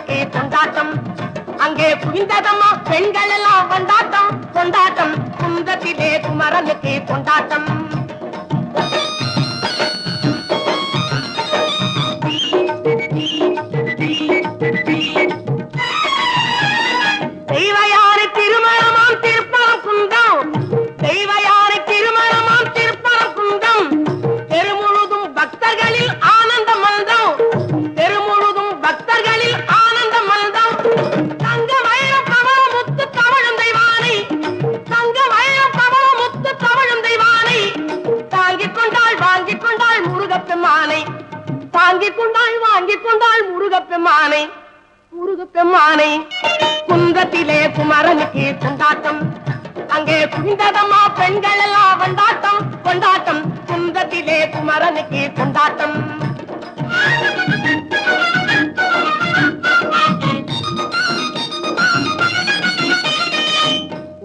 குமரனுக்கு கொண்டாட்டம் அங்கே குவிந்ததம்மா பெண்கள் எல்லாம் கொண்டாட்டம் கொண்டாட்டம் குந்தத்திலே குமரனுக்கு கொண்டாட்டம் தெய்வயானை திருமணமாம் திருப்பரம் குந்தம் தெய்வயானை திருமணமாம் திருப்பரம் குந்தம் தெருமுழுதும் பக்தர்களில் ஆனந்த மல்தம் தெருமுழுதும் பக்தர்களில் ஆனந்த மல்தம் தங்க வைரம் பவள முத்து தவழும் தெய்வானை தங்க வைரம் பவள முத்து தவழும் தெய்வானை தாங்கிக் கொண்டாள் முருகப்பெம்மானை தாங்கிக் கொண்டாள் முருகப்பெம்மானை முருகப்பெம்மானை குந்தத்திலே குமரனுக்கு கொண்டாட்டம் அங்கே குவிந்ததம்மா பெண்கள் எல்லாம் கொண்டாட்டம் கொண்டாட்டம் குந்தத்திலே குமரனுக்கு கொண்டாட்டம்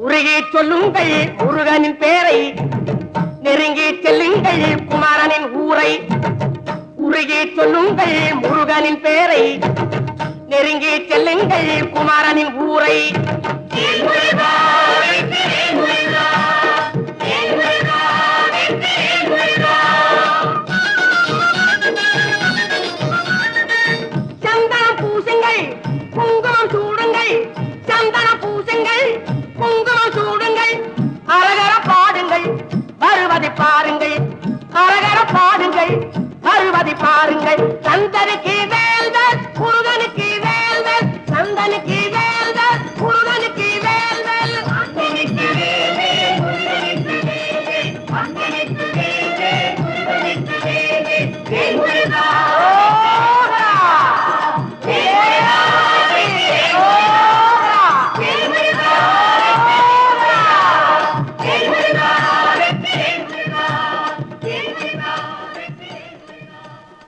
உருகி சொல்லுங்கள் முருகனின் பேரை நெருங்கி செல்லுங்கள் குமரனின் ஊரை உருகி சொல்லுங்கள் முருகனின் பேரை நெருங்கி செல்லுங்கள் குமாரனின் ஊரை சந்தனம் பூசுங்கள் குங்குமம் சூடுங்கள் சந்தனம் பூசுங்கள் குங்குமம் சூடுங்கள் அரகர பாடுங்கள் வருவதை பாருங்கள் அரகர பாடுங்கள் வருவதை பாருங்கள் சந்தனுக்கு